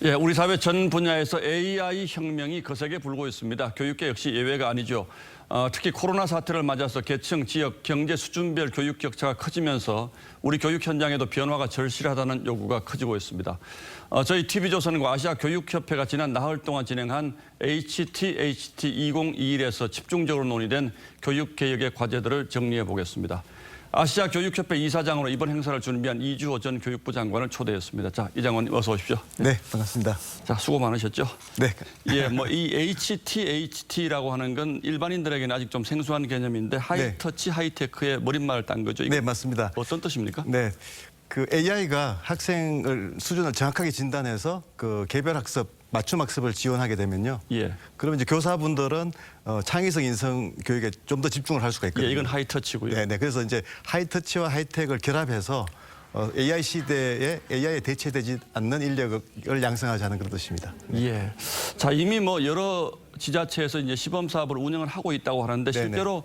예, 우리 사회 전 분야에서 AI 혁명이 거세게 불고 있습니다. 교육계 역시 예외가 아니죠. 특히 코로나 사태를 맞아서 계층, 지역, 경제 수준별 교육 격차가 커지면서 우리 교육 현장에도 변화가 절실하다는 요구가 커지고 있습니다. 저희 TV조선과 아시아교육협회가 지난 나흘 동안 진행한 HTHT 2021에서 집중적으로 논의된 교육개혁의 과제들을 정리해 보겠습니다. 아시아교육협회 이사장으로 이번 행사를 준비한 이주호 전 교육부 장관을 초대했습니다. 자, 이 장관님 어서 오십시오. 네, 반갑습니다. 자, 수고 많으셨죠? 네. 예, 뭐 이 HTHT라고 하는 건 일반인들에게는 아직 좀 생소한 개념인데 하이터치 하이테크의 머릿말을 딴 거죠? 네, 맞습니다. 어떤 뜻입니까? 네. 그 AI가 학생을 수준을 정확하게 진단해서 그 개별 학습, 맞춤 학습을 지원하게 되면요. 예. 그러면 이제 교사분들은 창의성 인성 교육에 좀 더 집중을 할 수가 있거든요. 예, 이건 하이터치고요. 네, 네. 그래서 이제 하이터치와 하이텍을 결합해서 AI 시대에 AI에 대체되지 않는 인력을 양성하자는 그런 뜻입니다. 예. 자, 이미 뭐 여러 지자체에서 이제 시범 사업을 운영을 하고 있다고 하는데 실제로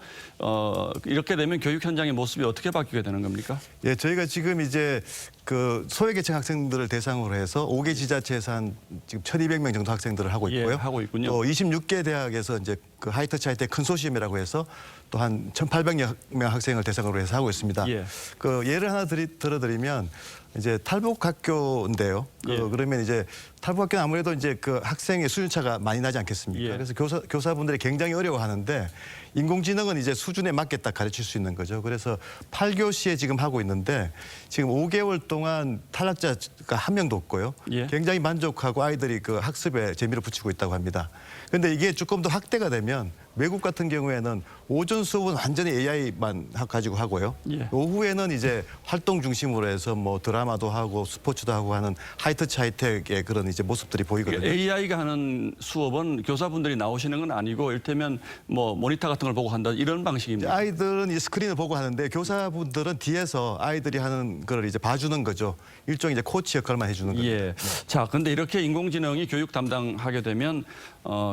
이렇게 되면 교육 현장의 모습이 어떻게 바뀌게 되는 겁니까? 예, 저희가 지금 이제 그 소외계층 학생들을 대상으로 해서 5개 지자체에서 한 지금 1,200명 정도 학생들을 하고 있고요. 예, 하고 있군요. 또 26개 대학에서 이제 그 하이터치 하이텍 컨소시엄이라고 해서 또 한 1,800명 학생을 대상으로 해서 하고 있습니다. 예. 그 예를 하나 들어드리면 이제 탈북 학교인데요. 그러면 이제 탈북 학교는 아무래도 이제 그 학생의 수준차가 많이 나지 않겠습니까? 예. 그래서 교사분들이 굉장히 어려워하는데 인공지능은 이제 수준에 맞게 딱 가르칠 수 있는 거죠. 그래서 8교시에 지금 하고 있는데 지금 5개월 동안 탈락자가 한 명도 없고요. 예. 굉장히 만족하고 아이들이 그 학습에 재미를 붙이고 있다고 합니다. 그런데 이게 조금 더 확대가 되면 외국 같은 경우에는 오전 수업은 완전히 AI만 가지고 하고요. 예. 오후에는 이제 활동 중심으로 해서 뭐 드라마도 하고 스포츠도 하고 하는 하이터치 하이텍의 그런 이제 모습들이 보이거든요. AI가 하는 수업은 교사분들이 나오시는 건 아니고 이를테면 뭐 모니터 같은 걸 보고 한다 이런 방식입니다. 아이들은 이 스크린을 보고 하는데 교사분들은 뒤에서 아이들이 하는 걸 이제 봐주는 거죠. 일종의 이제 코치 역할만 해주는 거죠. 예. 자, 근데 이렇게 인공지능이 교육 담당하게 되면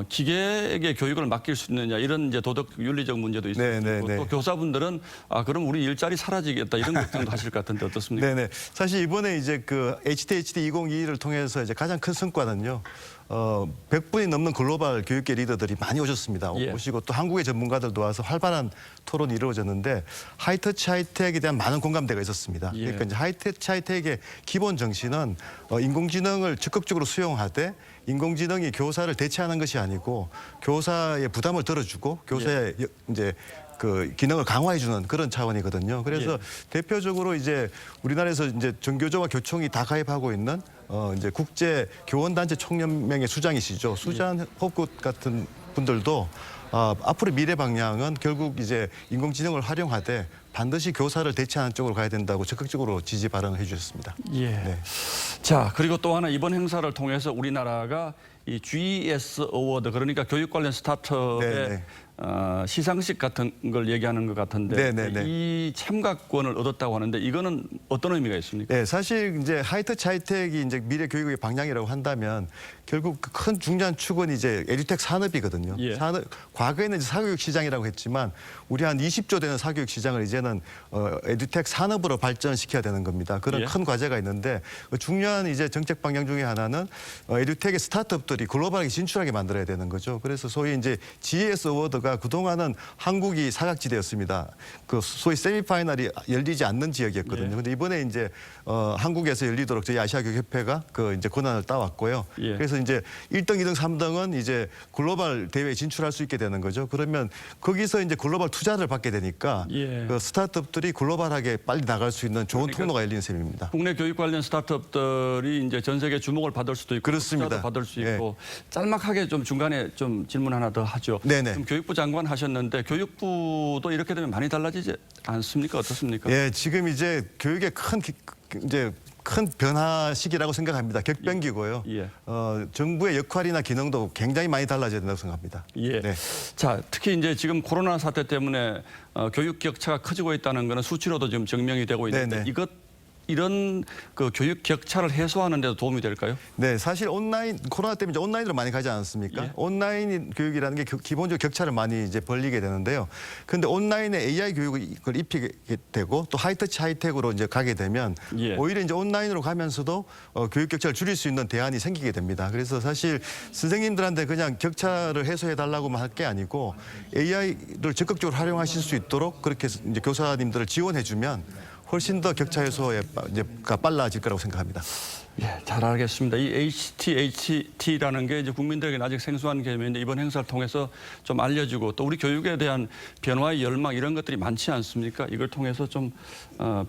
기계에게 교육을 맡길 수 있느냐 이런 이제 도덕 윤리적 문제도 있고 또 교사분들은 그럼 우리 일자리 사라지겠다 이런 걱정도 하실 것 같은데 어떻습니까? 네네. 사실 이번에 이제 그 HTHT 2021을 통해서 이제 가장 큰 성과는요. 100분이 넘는 글로벌 교육계 리더들이 많이 오셨습니다. 예. 오시고 또 한국의 전문가들도 와서 활발한 토론이 이루어졌는데 하이터치 하이텍에 대한 많은 공감대가 있었습니다. 예. 그러니까 이제 하이터치 하이텍의 기본 정신은 인공지능을 적극적으로 수용하되 인공지능이 교사를 대체하는 것이 아니고 교사의 부담을 덜어주고 교사의 이제 그 기능을 강화해주는 그런 차원이거든요. 그래서 대표적으로 이제 우리나라에서 이제 전교조와 교총이 다 가입하고 있는 이제 국제 교원단체 총연맹의 수장이시죠. 수잔 호굿 같은 분들도 앞으로 미래 방향은 결국 이제 인공지능을 활용하되 반드시 교사를 대체하는 쪽으로 가야 된다고 적극적으로 지지 발언을 해주셨습니다. 예. 네. 자, 그리고 또 하나 이번 행사를 통해서 우리나라가 이 GS 어워드 그러니까 교육 관련 스타트업의 시상식 같은 걸 얘기하는 것 같은데 이 참가권을 얻었다고 하는데 이거는 어떤 의미가 있습니까? 네, 사실 이제 하이터치 하이텍이 이제 미래 교육의 방향이라고 한다면 결국 큰 중요한 축은 이제 에듀텍 산업이거든요. 예. 과거에는 이제 사교육 시장이라고 했지만 우리 한 20조 되는 사교육 시장을 이제는 에듀텍 산업으로 발전시켜야 되는 겁니다. 그런 큰 과제가 있는데 중요한 이제 정책 방향 중에 하나는 에듀텍의 스타트업들이 글로벌하게 진출하게 만들어야 되는 거죠. 그래서 소위 이제 GS 어워드가 그동안은 한국이 사각지대였습니다. 그 소위 세미파이널이 열리지 않는 지역이었거든요. 그런데 이번에 이제 한국에서 열리도록 저희 아시아교육협회가 그 이제 권한을 따왔고요. 그래서 이제 1등, 2등, 3등은 이제 글로벌 대회에 진출할 수 있게 되는 거죠. 그러면 거기서 이제 글로벌 투자를 받게 되니까 그 스타트업들이 글로벌하게 빨리 나갈 수 있는 좋은 통로가 열리는 셈입니다. 국내 교육 관련 스타트업들이 이제 전 세계 주목을 받을 수도 있고 그렇습니다. 받을 수 있고 짤막하게 좀 중간에 좀 질문 하나 더 하죠. 지금 교육부 장관 하셨는데 교육부도 이렇게 되면 많이 달라지지 않습니까? 어떻습니까? 예, 지금 이제 교육의 큰 변화 시기라고 생각합니다. 격변기고요. 정부의 역할이나 기능도 굉장히 많이 달라져야 된다고 생각합니다. 자, 특히 이제 지금 코로나 사태 때문에 교육 격차가 커지고 있다는 것은 수치로도 지금 증명이 되고 있는데 이것 이런 그 교육 격차를 해소하는 데도 도움이 될까요? 네, 사실 온라인 코로나 때문에 이제 온라인으로 많이 가지 않았습니까? 예. 온라인 교육이라는 게 기본적으로 격차를 많이 이제 벌리게 되는데요. 그런데 온라인에 AI 교육을 입히게 되고 또 하이터치 하이텍으로 이제 가게 되면 예. 오히려 이제 온라인으로 가면서도 교육 격차를 줄일 수 있는 대안이 생기게 됩니다. 그래서 사실 선생님들한테 그냥 격차를 해소해 달라고만 할 게 아니고 AI를 적극적으로 활용하실 수 있도록 그렇게 이제 교사님들을 지원해주면 훨씬 더 격차 해소가 빨라질 거라고 생각합니다. 예, 잘 알겠습니다. 이 HT라는 게 이제 국민들에게 아직 생소한 개념인데 이번 행사를 통해서 좀 알려주고 또 우리 교육에 대한 변화의 열망 이런 것들이 많지 않습니까? 이걸 통해서 좀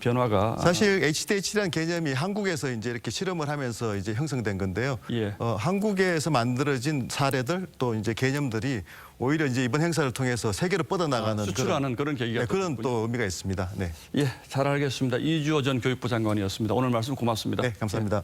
변화가 사실 HTH라는 개념이 한국에서 이제 이렇게 실험을 하면서 이제 형성된 건데요. 예. 한국에서 만들어진 사례들 또 이제 개념들이 오히려 이제 이번 행사를 통해서 세계로 뻗어나가는 수출하는 그런 계기가 그런 됐군요. 또 의미가 있습니다. 네, 예, 잘 알겠습니다. 이주호 전 교육부 장관이었습니다. 오늘 말씀 고맙습니다. 네 감사합니다.